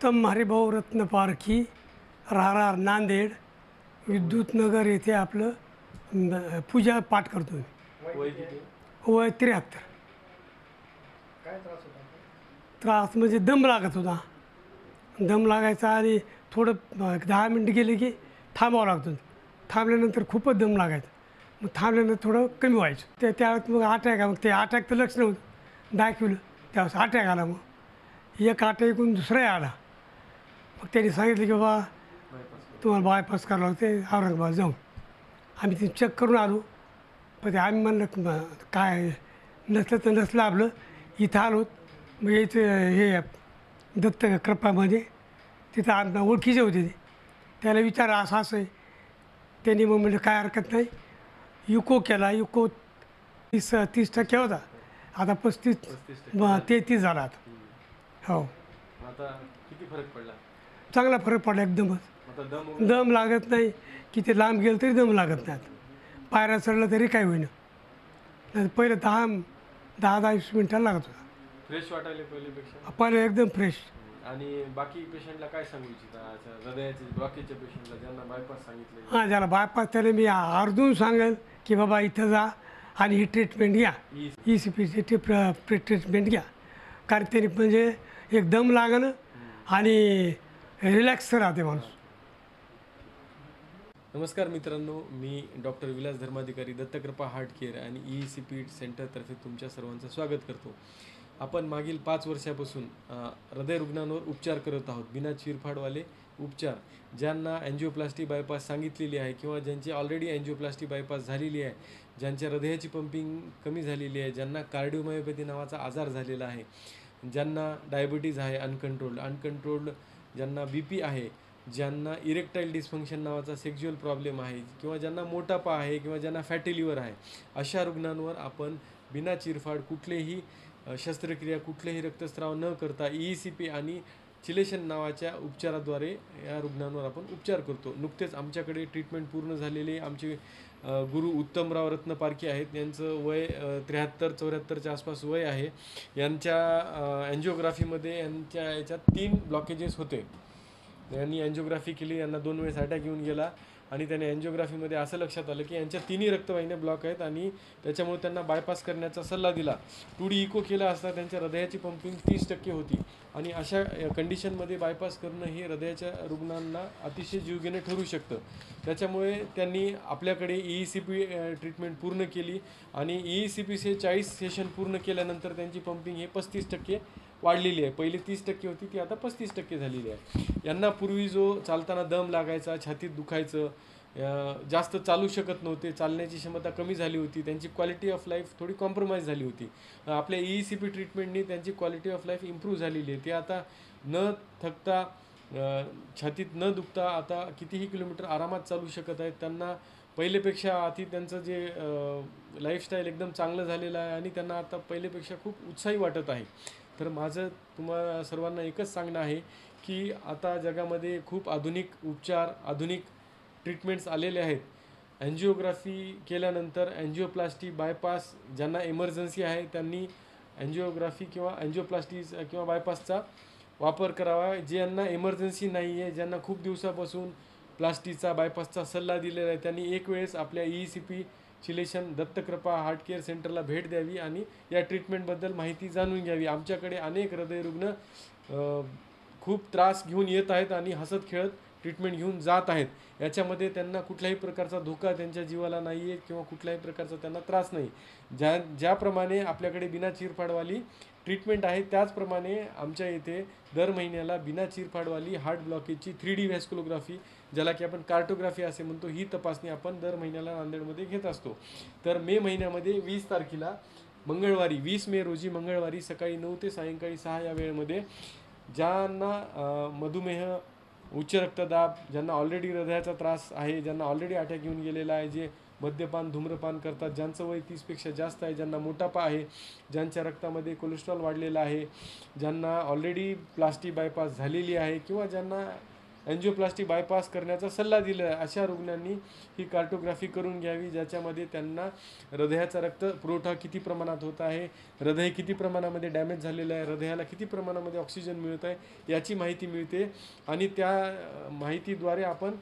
उत्तम हरिभाऊ रत्न पारखी, राहणार नांदेड, विद्युतनगर येथे आपलं पूजा पाठ करतो मी. वय किती? वय 73. काय त्रास होता? त्रास म्हणजे दम लागत होता. दम लागायचा आणि थोडं 10 मिनटं गेले की थांबावं लागतं. थांबल्यानंतर खूपच दम लागायचा. मग थांबल्यानंतर थोडं कमी व्हायचं. त्यावेळेस मग अटॅक, मग ते अटॅक तर लक्ष नव्हतं, दाखवलं त्यावेळेस अटॅक आला. मग एक अटॅक ऐकून दुसराही आला. मग त्यांनी सांगितलं की बाबा तुम्हाला बायपास करावं लागते, औरंगाबाद जाऊन. आम्ही ते चेक करून आलो. पण ते आम्ही म्हणलं काय नसलं तर नसलं, आपलं इथं आलो. मग यायचं हे दत्त कृपामध्ये तिथं आमच्या ओळखीचे होते. ते त्याला विचार असं असं आहे. त्यांनी मग म्हणजे काय हरकत नाही, युको केला. युको 30% होता, आता 33 झाला आता. हो, आता किती फरक पडला? चांगला फरक पडला एकदमच. आता दम लागत नाही. किती लांब गेलं तरी दम लागत नाही. आता पायऱ्या चढलं तरी काय होईना. नाही पहिलं 10-20 मिनिटाला लागत होता. फ्रेश वाटायला पहिल्यापेक्षा? पहिलं एकदम फ्रेश. आणि बाकी पेशंटला काय सांगू इच्छिता? हृदयाचे बाकीच्या पेशंटला ज्यांना बायपास सांगितले? हां, ज्याला बायपास त्याला मी आवर्जून सांगेल की बाबा इथं जा आणि ही ट्रीटमेंट घ्या. ECPची ट्रीटमेंट घ्या. कारण त्याने म्हणजे एकदम लागणं आणि रिलॅक्स राहते माणूस. नमस्कार मित्रांनो, मी doctor Vilas Dharmadhikari, Dattakrupa heart care आणि ECP सेंटरतर्फे तुमच्या सर्वांचं स्वागत करतो. आपण मागील 5 वर्षापासून हृदय रुग्णांवर उपचार करत आहोत. बिना चिरफाडवाले उपचार. ज्यांना अँजिओप्लास्टी बायपास सांगितलेली आहे किंवा ज्यांची ऑलरेडी अँजिओप्लास्टी बायपास झालेली आहे, ज्यांच्या हृदयाची पंपिंग कमी झालेली आहे, ज्यांना कार्डिओमायोपॅथी नावाचा आजार झालेला आहे, ज्यांना डायबिटीज आहे अनकंट्रोल्ड, ज्यांना BP आहे, ज्यांना इरेक्टाईल डिस्फंक्शन नावाचा सेक्झुअल प्रॉब्लेम आहे, किंवा ज्यांना मोटापा आहे, किंवा ज्यांना फॅटी लिव्हर आहे, अशा रुग्णांवर आपण बिना चिरफाड कुठलेही शस्त्रक्रिया, कुठलेही रक्तस्राव न करता ECP आणि चिलेशन नावाच्या उपचाराद्वारे या रुग्णांवर आपण उपचार करतो. नुकतेच आमच्याकडे ट्रीटमेंट पूर्ण झालेले आमचे गुरु उत्तमराव रत्न पारखी आहेत. यांचं वय 73-74च्या आसपास वय आहे. यांच्या अँजिओग्राफीमध्ये यांच्या याच्यात 3 ब्लॉकेजेस होते. यांनी अँजिओग्राफी केली. यांना 2 वेळेस अटॅक येऊन गेला आणि त्याने अँजिओग्राफीमध्ये असं लक्षात आलं की यांच्या 3ही रक्तवाहिन्या ब्लॉक आहेत आणि त्याच्यामुळे त्यांना बायपास करण्याचा सल्ला दिला. 2D इको केला असता त्यांच्या हृदयाची पंपिंग 30% होती आणि अशा कंडिशनमध्ये बायपास करणं हे हृदयाच्या रुग्णांना अतिशय जीवघेणं ठरू शकतं. त्याच्यामुळे त्यांनी आपल्याकडे ECP ट्रीटमेंट पूर्ण केली आणि ECPचे 40 सेशन पूर्ण केल्यानंतर त्यांची पंपिंग हे 35% वाढलेली आहे. पहिली 30% होती, ती आता 35% झालेली आहे. यांना पूर्वी जो चालताना दम लागायचा, छातीत दुखायचं, जास्त चालू शकत नव्हते, चालण्याची क्षमता कमी झाली होती, त्यांची क्वालिटी ऑफ लाईफ थोडी कॉम्प्रोमाइज झाली होती. आपल्या ECP ट्रीटमेंटनी त्यांची क्वालिटी ऑफ लाईफ इम्प्रूव्ह झालेली आहे. ते आता न थकता, छातीत न दुखता आता कितीही किलोमीटर आरामात चालू शकत आहेत. त्यांना पहिलेपेक्षा आधी त्यांचं जे लाईफस्टाईल एकदम चांगलं झालेलं आहे आणि त्यांना आता पहिलेपेक्षा खूप उत्साही वाटत आहे. तर माझं तुम्हाला सर्वांना एकच सांगणं आहे की आता जगामध्ये खूप आधुनिक उपचार, आधुनिक ट्रीटमेंट्स आलेले आहेत. अँजिओग्राफी केल्यानंतर अँजिओप्लास्टी बायपास, ज्यांना इमर्जन्सी आहे त्यांनी अँजिओग्राफी किंवा अँजिओप्लास्टी किंवा बायपासचा वापर करावा. ज्यांना इमर्जन्सी नाही आहे, ज्यांना खूप दिवसापासून प्लास्टीचा बायपासचा सल्ला दिलेला आहे, त्यांनी एक वेळेस आपल्या ECP chelation Dattakrupa heart care सेंटरला भेट द्यावी आणि या ट्रीटमेंटबद्दल माहिती जाणून घ्यावी. आमच्याकडे अनेक हृदयरुग्ण खूप त्रास घेऊन येत आहेत आणि हसत खेळत ट्रीटमेंट घेऊन जात आहेत. याच्यामध्ये त्यांना कुठल्याही प्रकारचा धोका त्यांच्या जीवाला नाही आहे किंवा कुठल्याही प्रकारचा त्यांना त्रास नाही. ज्याप्रमाणे आपल्याकडे बिना चिरफाडवाली ट्रीटमेंट आहे, त्याचप्रमाणे आमच्या इथे दर महिन्याला बिना चिरफाडवाली हार्ट ब्लॉकेजची 3D व्हॅस्कुलोग्राफी, ज्याला की आपण कार्टोग्राफी असे म्हणतो, ही तपासणी आपण दर महिन्याला नांदेडमध्ये घेत असतो. तर मे महिन्यामध्ये 20 तारखेला मंगळवारी, 20 मे रोजी मंगळवारी सकाळी 9 ते सायंकाळी 6 या वेळेमध्ये ज्यांना मधुमेह, उच्च रक्तदाब, ज्यांना ऑलरेडी हृदयाचा त्रास आहे, ज्यांना ऑलरेडी अटॅक येऊन गेलेला आहे, जे मद्यपान धूम्रपान करतात, ज्यांचं वय 30पेक्षा जास्त आहे, ज्यांना मोटापा आहे, ज्यांच्या रक्तामध्ये कोलेस्ट्रॉल वाढलेला आहे, ज्यांना ऑलरेडी प्लास्टी बायपास झालेली आहे किंवा ज्यांना अँजिओप्लास्टी बायपास करण्याचा सल्ला दिला आहे अशा रुग्णांनी ही कार्टोग्राफी करून घ्यावी, ज्याच्यामध्ये त्यांना हृदयाचा रक्त पुरवठा किती प्रमाणात होत आहे, हृदय किती प्रमाणामध्ये डॅमेज झालेलं आहे, हृदयाला किती प्रमाणामध्ये ऑक्सिजन मिळत आहे याची माहिती मिळते आणि त्या माहितीद्वारे आपण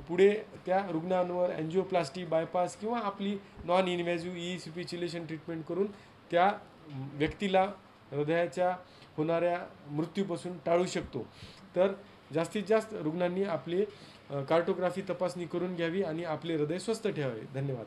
पुढे त्या रुग्णांवर अँजिओप्लास्टी बायपास किंवा आपली non invasive ECP chelation treatment करून त्या व्यक्तीला हृदयाच्या होणाऱ्या मृत्यूपासून टाळू शकतो. तर जास्तीत जास्त रुग्णांनी आपली कार्टोग्राफी तपासणी करून घ्यावी आणि आपले हृदय स्वस्थ ठेवावे. धन्यवाद.